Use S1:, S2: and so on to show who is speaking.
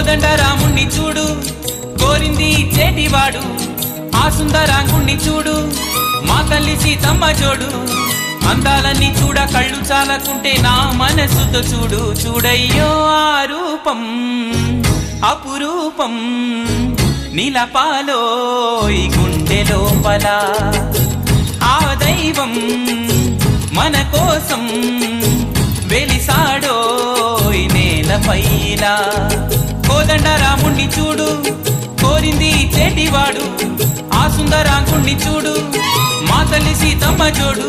S1: కోదండరాముణ్ణి చూడు కోరింది చేటివాడు ఆ సుందరాంగుణ్ణి చూడు మా తల్లి సీతమ్మ జోడు అందాలన్నీ చూడ కళ్ళు చాలకుంటే నా మనసుతో చూడు చూడయ్యో ఆ రూపం అపురూపం నీలపాలో ఈ గుండె లోపల ఆ దైవం మన కోసం వెలిసాడో ఈ నేలపైన కోదండరాముణ్ణి చూడు కోరింది చేటివాడు ఆ సుందరాంగుణ్ణి చూడు మా తల్లి సీతమ్మ జోడు